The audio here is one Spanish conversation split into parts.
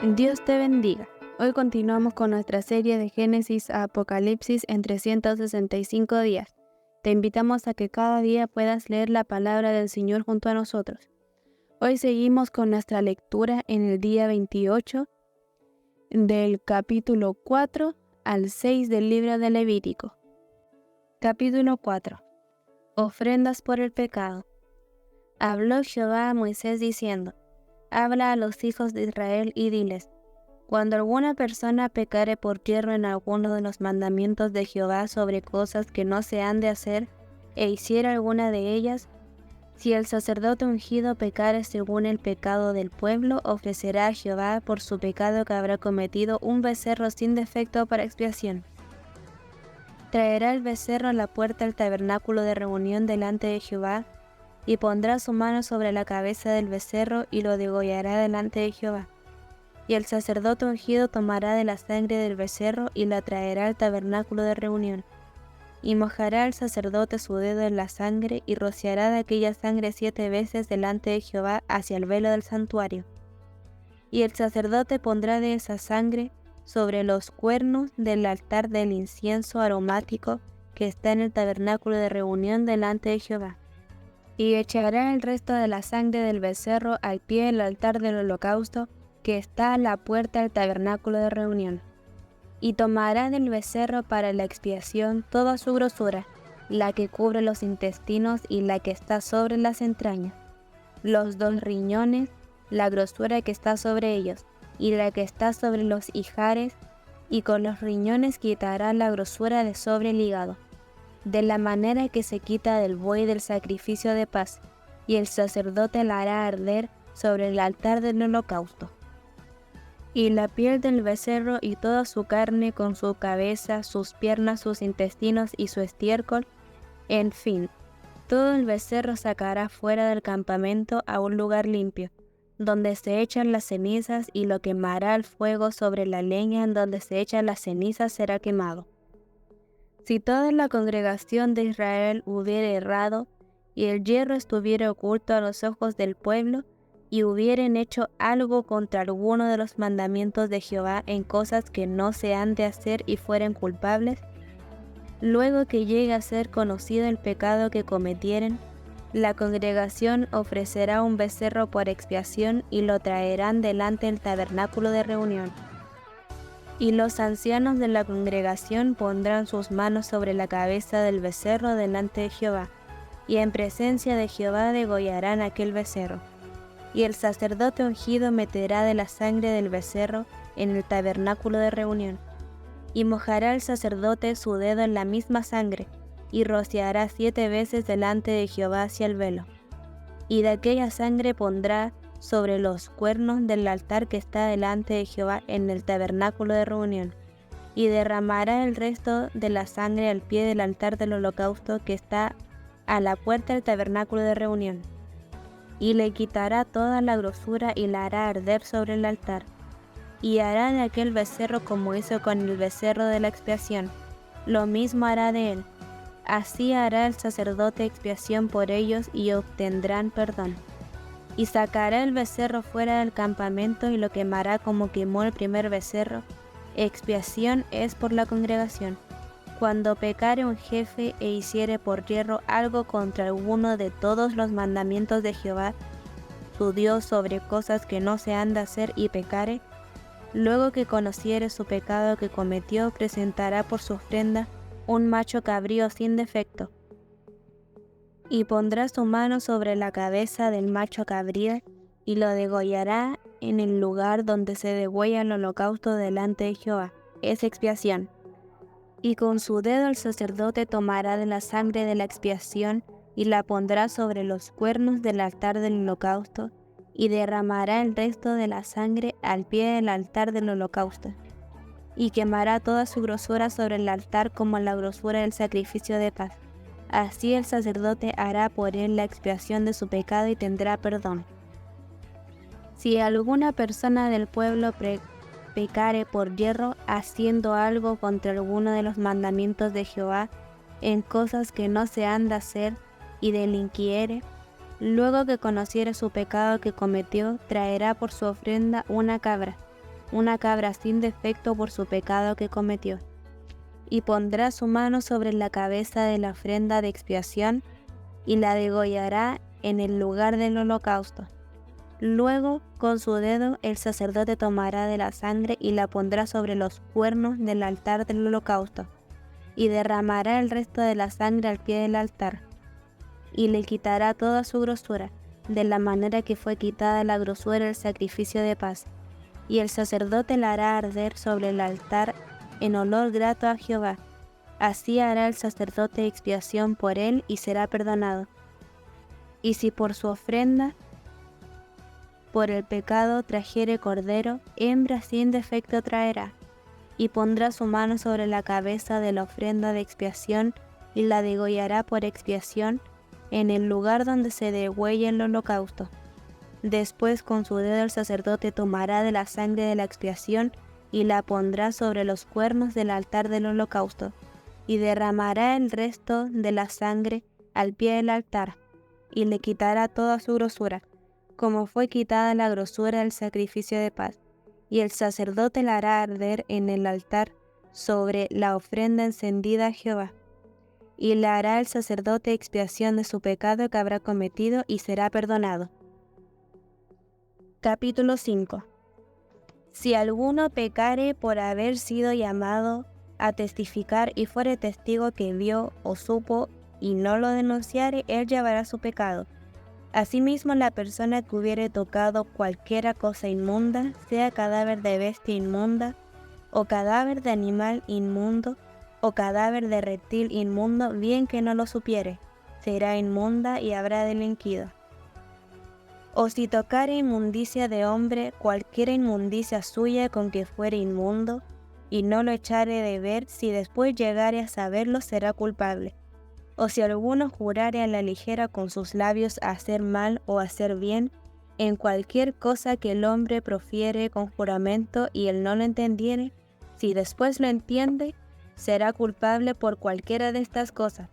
Dios te bendiga. Hoy continuamos con nuestra serie de Génesis a Apocalipsis en 365 días. Te invitamos a que cada día puedas leer la palabra del Señor junto a nosotros. Hoy seguimos con nuestra lectura en el día 28 del capítulo 4 al 6 del libro de Levítico. Capítulo 4. Ofrendas por el pecado. Habló Jehová a Moisés diciendo: Habla a los hijos de Israel y diles: Cuando alguna persona pecare por tierra en alguno de los mandamientos de Jehová sobre cosas que no se han de hacer, e hiciera alguna de ellas, si el sacerdote ungido pecare según el pecado del pueblo, ofrecerá a Jehová por su pecado que habrá cometido un becerro sin defecto para expiación. Traerá el becerro a la puerta del tabernáculo de reunión delante de Jehová, y pondrá su mano sobre la cabeza del becerro y lo degollará delante de Jehová. Y el sacerdote ungido tomará de la sangre del becerro y la traerá al tabernáculo de reunión. Y mojará el sacerdote su dedo en la sangre y rociará de aquella sangre 7 veces delante de Jehová hacia el velo del santuario. Y el sacerdote pondrá de esa sangre sobre los cuernos del altar del incienso aromático que está en el tabernáculo de reunión delante de Jehová. Y echará el resto de la sangre del becerro al pie del altar del holocausto que está a la puerta del tabernáculo de reunión. Y tomará del becerro para la expiación toda su grosura, la que cubre los intestinos y la que está sobre las entrañas, los 2 riñones, la grosura que está sobre ellos, y la que está sobre los ijares, y con los riñones quitará la grosura de sobre el hígado, de la manera que se quita del buey del sacrificio de paz, y el sacerdote la hará arder sobre el altar del holocausto. Y la piel del becerro y toda su carne con su cabeza, sus piernas, sus intestinos y su estiércol, en fin, todo el becerro sacará fuera del campamento a un lugar limpio, donde se echan las cenizas, y lo quemará al fuego sobre la leña en donde se echan las cenizas será quemado. Si toda la congregación de Israel hubiere errado, y el yerro estuviere oculto a los ojos del pueblo, y hubieren hecho algo contra alguno de los mandamientos de Jehová en cosas que no se han de hacer y fueren culpables, luego que llegue a ser conocido el pecado que cometieren, la congregación ofrecerá un becerro por expiación y lo traerán delante del tabernáculo de reunión. Y los ancianos de la congregación pondrán sus manos sobre la cabeza del becerro delante de Jehová, y en presencia de Jehová degollarán aquel becerro. Y el sacerdote ungido meterá de la sangre del becerro en el tabernáculo de reunión, y mojará el sacerdote su dedo en la misma sangre, y rociará 7 veces delante de Jehová hacia el velo. Y de aquella sangre pondrá sobre los cuernos del altar que está delante de Jehová en el tabernáculo de reunión, y derramará el resto de la sangre al pie del altar del holocausto que está a la puerta del tabernáculo de reunión. Y le quitará toda la grosura y la hará arder sobre el altar. Y hará de aquel becerro como hizo con el becerro de la expiación, lo mismo hará de él. Así hará el sacerdote expiación por ellos y obtendrán perdón. Y sacará el becerro fuera del campamento y lo quemará como quemó el primer becerro. Expiación es por la congregación. Cuando pecare un jefe e hiciere por yerro algo contra alguno de todos los mandamientos de Jehová, su Dios, sobre cosas que no se han de hacer y pecare, luego que conociere su pecado que cometió, presentará por su ofrenda un macho cabrío sin defecto, y pondrá su mano sobre la cabeza del macho cabrío, y lo degollará en el lugar donde se degüella el holocausto delante de Jehová. Es expiación. Y con su dedo el sacerdote tomará de la sangre de la expiación, y la pondrá sobre los cuernos del altar del holocausto, y derramará el resto de la sangre al pie del altar del holocausto. Y quemará toda su grosura sobre el altar como la grosura del sacrificio de paz. Así el sacerdote hará por él la expiación de su pecado y tendrá perdón. Si alguna persona del pueblo pecare por yerro haciendo algo contra alguno de los mandamientos de Jehová en cosas que no se han de hacer y delinquiere, luego que conociere su pecado que cometió, traerá por su ofrenda una cabra, una cabra sin defecto por su pecado que cometió. Y pondrá su mano sobre la cabeza de la ofrenda de expiación, y la degollará en el lugar del holocausto. Luego, con su dedo, el sacerdote tomará de la sangre y la pondrá sobre los cuernos del altar del holocausto, y derramará el resto de la sangre al pie del altar, y le quitará toda su grosura, de la manera que fue quitada la grosura del sacrificio de paz. Y el sacerdote la hará arder sobre el altar en olor grato a Jehová. Así hará el sacerdote expiación por él y será perdonado. Y si por su ofrenda, por el pecado trajere cordero, hembra sin defecto traerá, y pondrá su mano sobre la cabeza de la ofrenda de expiación, y la degollará por expiación en el lugar donde se degüella el holocausto. Después con su dedo el sacerdote tomará de la sangre de la expiación, y la pondrá sobre los cuernos del altar del holocausto, y derramará el resto de la sangre al pie del altar, y le quitará toda su grosura, como fue quitada la grosura del sacrificio de paz, y el sacerdote la hará arder en el altar sobre la ofrenda encendida a Jehová. Y le hará el sacerdote expiación de su pecado que habrá cometido y será perdonado. Capítulo 5. Si alguno pecare por haber sido llamado a testificar y fuere testigo que vio o supo y no lo denunciare, él llevará su pecado. Asimismo, la persona que hubiere tocado cualquiera cosa inmunda, sea cadáver de bestia inmunda, o cadáver de animal inmundo, o cadáver de reptil inmundo, bien que no lo supiere, será inmunda y habrá delinquido. O si tocare inmundicia de hombre, cualquiera inmundicia suya con que fuere inmundo, y no lo echare de ver, si después llegare a saberlo, será culpable. O si alguno jurare a la ligera con sus labios a hacer mal o a hacer bien, en cualquier cosa que el hombre profiere con juramento y él no lo entendiere, si después lo entiende, será culpable por cualquiera de estas cosas.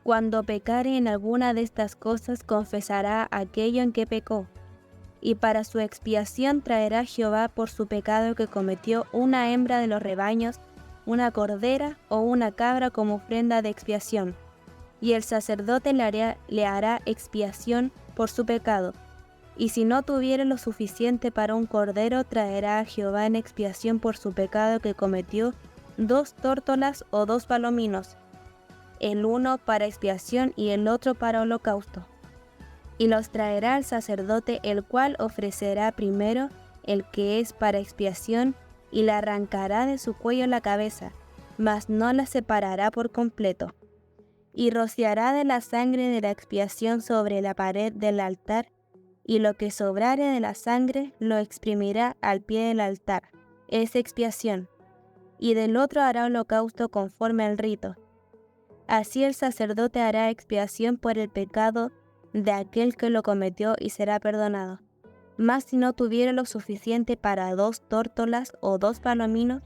Cuando pecare en alguna de estas cosas, confesará aquello en que pecó, y para su expiación traerá Jehová por su pecado que cometió una hembra de los rebaños, una cordera o una cabra como ofrenda de expiación, y el sacerdote le hará expiación por su pecado. Y si no tuviere lo suficiente para un cordero, traerá a Jehová en expiación por su pecado que cometió 2 tórtolas o 2 palominos, el uno para expiación y el otro para holocausto. Y los traerá al sacerdote, el cual ofrecerá primero el que es para expiación, y le arrancará de su cuello la cabeza, mas no la separará por completo. Y rociará de la sangre de la expiación sobre la pared del altar, y lo que sobrare de la sangre lo exprimirá al pie del altar, es expiación. Y del otro hará holocausto conforme al rito. Así el sacerdote hará expiación por el pecado de aquel que lo cometió y será perdonado. Mas si no tuviera lo suficiente para 2 tórtolas o 2 palominos,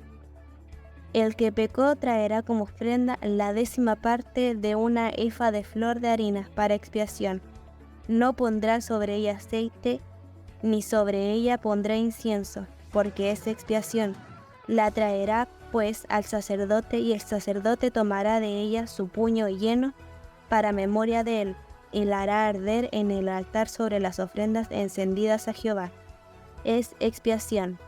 el que pecó traerá como ofrenda la 10ª parte de una efa de flor de harina para expiación. No pondrá sobre ella aceite, ni sobre ella pondrá incienso, porque es expiación. La traerá pues al sacerdote, y el sacerdote tomará de ella su puño lleno para memoria de él, y la hará arder en el altar sobre las ofrendas encendidas a Jehová. Es expiación.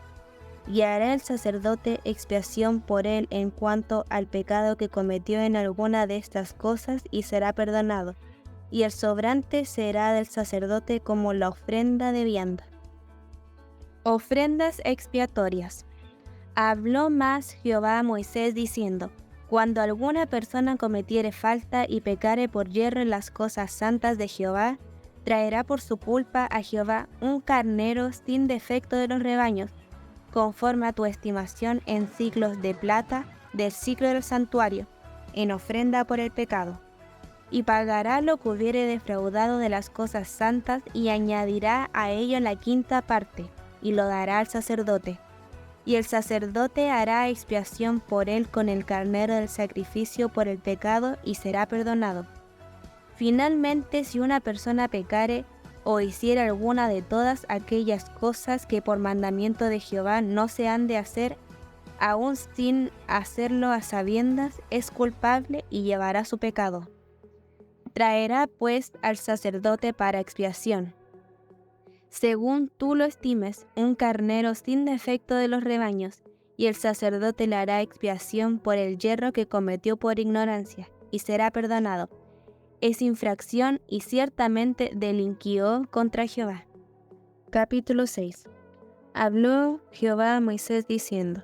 Y hará el sacerdote expiación por él en cuanto al pecado que cometió en alguna de estas cosas, y será perdonado. Y el sobrante será del sacerdote como la ofrenda de vianda. Ofrendas expiatorias. Habló más Jehová a Moisés diciendo: Cuando alguna persona cometiere falta y pecare por yerro en las cosas santas de Jehová, traerá por su culpa a Jehová un carnero sin defecto de los rebaños, conforme a tu estimación en siclos de plata del siclo del santuario, en ofrenda por el pecado. Y pagará lo que hubiere defraudado de las cosas santas, y añadirá a ello la 5ª parte, y lo dará al sacerdote. Y el sacerdote hará expiación por él con el carnero del sacrificio por el pecado, y será perdonado. Finalmente, si una persona pecare o hiciere alguna de todas aquellas cosas que por mandamiento de Jehová no se han de hacer, aun sin hacerlo a sabiendas, es culpable y llevará su pecado. Traerá pues al sacerdote para expiación, según tú lo estimes, un carnero sin defecto de los rebaños, y el sacerdote le hará expiación por el yerro que cometió por ignorancia, y será perdonado. Es infracción y ciertamente delinquió contra Jehová. Capítulo 6. Habló Jehová a Moisés diciendo: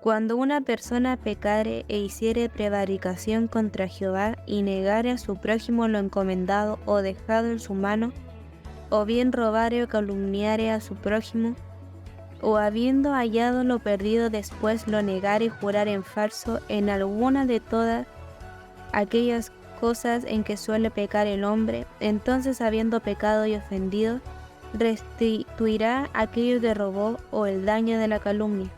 Cuando una persona pecare e hiciere prevaricación contra Jehová y negare a su prójimo lo encomendado o dejado en su mano, o bien robare o calumniare a su prójimo, o habiendo hallado lo perdido después lo negare y jurare en falso en alguna de todas aquellas cosas en que suele pecar el hombre, entonces habiendo pecado y ofendido, restituirá aquello que robó, o el daño de la calumnia,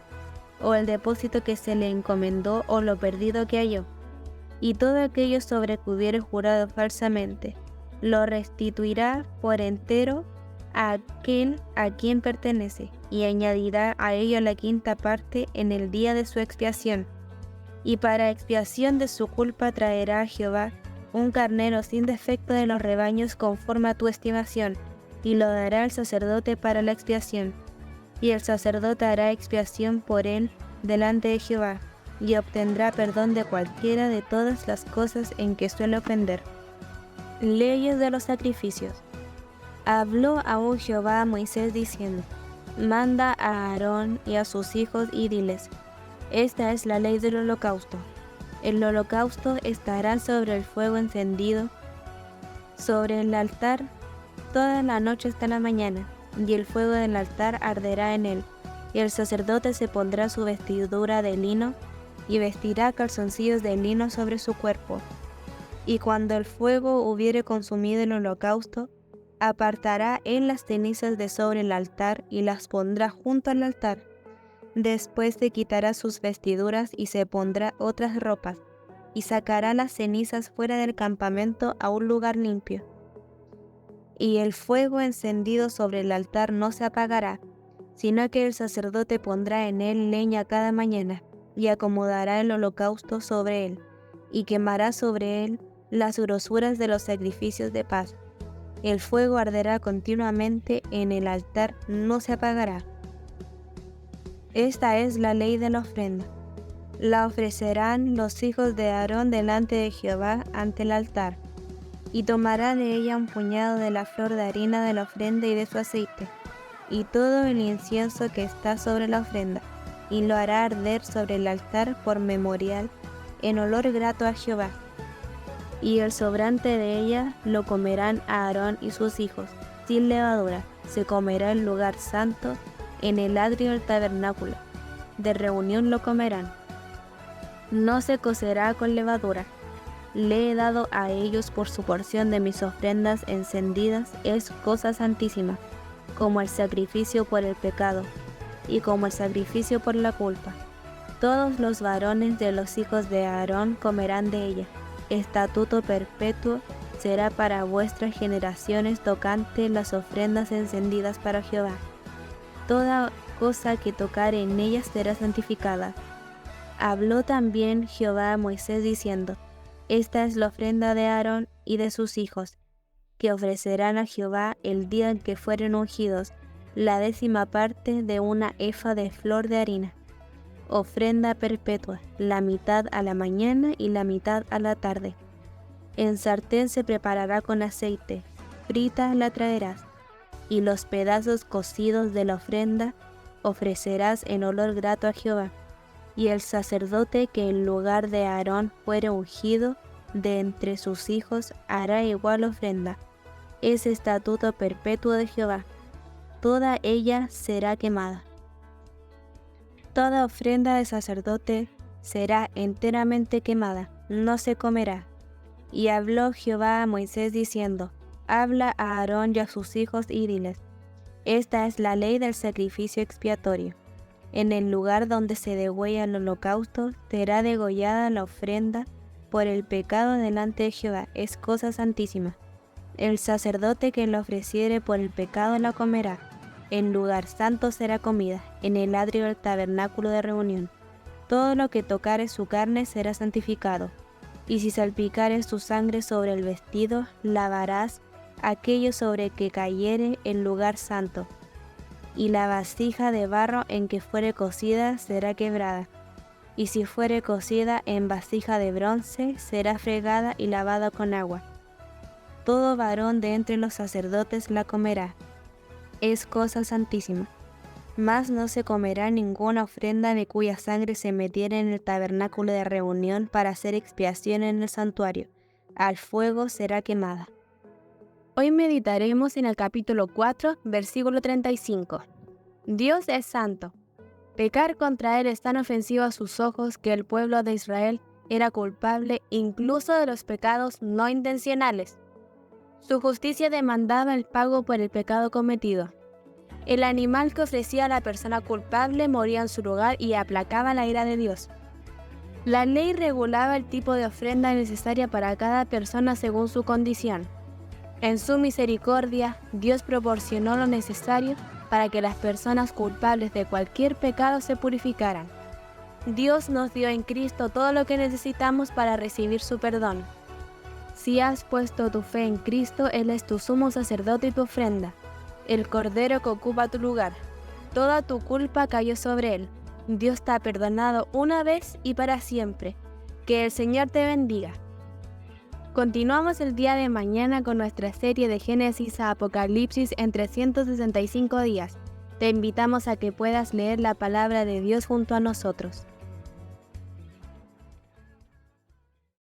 o el depósito que se le encomendó, o lo perdido que halló, y todo aquello sobre que hubiere jurado falsamente, lo restituirá por entero a aquel a quien pertenece, y añadirá a ello la quinta parte en el día de su expiación. Y para expiación de su culpa traerá a Jehová un carnero sin defecto de los rebaños conforme a tu estimación, y lo dará al sacerdote para la expiación. Y el sacerdote hará expiación por él delante de Jehová, y obtendrá perdón de cualquiera de todas las cosas en que suele ofender. Leyes de los sacrificios. Habló aún Jehová a Moisés diciendo: Manda a Aarón y a sus hijos y diles: Esta es la ley del holocausto. El holocausto estará sobre el fuego encendido, sobre el altar, toda la noche hasta la mañana, y el fuego del altar arderá en él. Y el sacerdote se pondrá su vestidura de lino, y vestirá calzoncillos de lino sobre su cuerpo. Y cuando el fuego hubiere consumido el holocausto, apartará él las cenizas de sobre el altar y las pondrá junto al altar. Después se quitará sus vestiduras y se pondrá otras ropas, y sacará las cenizas fuera del campamento a un lugar limpio. Y el fuego encendido sobre el altar no se apagará, sino que el sacerdote pondrá en él leña cada mañana, y acomodará el holocausto sobre él, y quemará sobre él las grosuras de los sacrificios de paz. El fuego arderá continuamente en el altar, no se apagará. Esta es la ley de la ofrenda. La ofrecerán los hijos de Aarón delante de Jehová ante el altar, y tomará de ella un puñado de la flor de harina de la ofrenda y de su aceite, y todo el incienso que está sobre la ofrenda, y lo hará arder sobre el altar por memorial, en olor grato a Jehová. Y el sobrante de ella lo comerán Aarón y sus hijos, sin levadura. Se comerá en lugar santo, en el atrio del tabernáculo. De reunión lo comerán. No se cocerá con levadura. Le he dado a ellos por su porción de mis ofrendas encendidas, es cosa santísima, como el sacrificio por el pecado, y como el sacrificio por la culpa. Todos los varones de los hijos de Aarón comerán de ella. Estatuto perpetuo será para vuestras generaciones tocante las ofrendas encendidas para Jehová. Toda cosa que tocare en ellas será santificada. Habló también Jehová a Moisés diciendo: Esta es la ofrenda de Aarón y de sus hijos, que ofrecerán a Jehová el día en que fueren ungidos, la 10ª parte de una efa de flor de harina. Ofrenda perpetua, la mitad a la mañana y la mitad a la tarde. En sartén se preparará con aceite, frita la traerás, y los pedazos cocidos de la ofrenda ofrecerás en olor grato a Jehová. Y el sacerdote que en lugar de Aarón fuere ungido de entre sus hijos hará igual ofrenda. Es estatuto perpetuo de Jehová. Toda ella será quemada. Toda ofrenda de sacerdote será enteramente quemada, no se comerá. Y habló Jehová a Moisés diciendo: Habla a Aarón y a sus hijos y diles: Esta es la ley del sacrificio expiatorio. En el lugar donde se degüella el holocausto será degollada la ofrenda por el pecado delante de Jehová, es cosa santísima. El sacerdote que lo ofreciere por el pecado la comerá. En lugar santo será comida, en el atrio del tabernáculo de reunión. Todo lo que tocare su carne será santificado. Y si salpicare su sangre sobre el vestido, lavarás aquello sobre que cayere el lugar santo. Y la vasija de barro en que fuere cocida será quebrada. Y si fuere cocida en vasija de bronce, será fregada y lavada con agua. Todo varón de entre los sacerdotes la comerá. Es cosa santísima. Mas no se comerá ninguna ofrenda de cuya sangre se metiere en el tabernáculo de reunión para hacer expiación en el santuario. Al fuego será quemada. Hoy meditaremos en el capítulo 4, versículo 35. Dios es santo. Pecar contra Él es tan ofensivo a sus ojos que el pueblo de Israel era culpable incluso de los pecados no intencionales. Su justicia demandaba el pago por el pecado cometido. El animal que ofrecía a la persona culpable moría en su lugar y aplacaba la ira de Dios. La ley regulaba el tipo de ofrenda necesaria para cada persona según su condición. En su misericordia, Dios proporcionó lo necesario para que las personas culpables de cualquier pecado se purificaran. Dios nos dio en Cristo todo lo que necesitamos para recibir su perdón. Si has puesto tu fe en Cristo, Él es tu sumo sacerdote y tu ofrenda, el Cordero que ocupa tu lugar. Toda tu culpa cayó sobre Él. Dios te ha perdonado una vez y para siempre. Que el Señor te bendiga. Continuamos el día de mañana con nuestra serie de Génesis a Apocalipsis en 365 días. Te invitamos a que puedas leer la palabra de Dios junto a nosotros.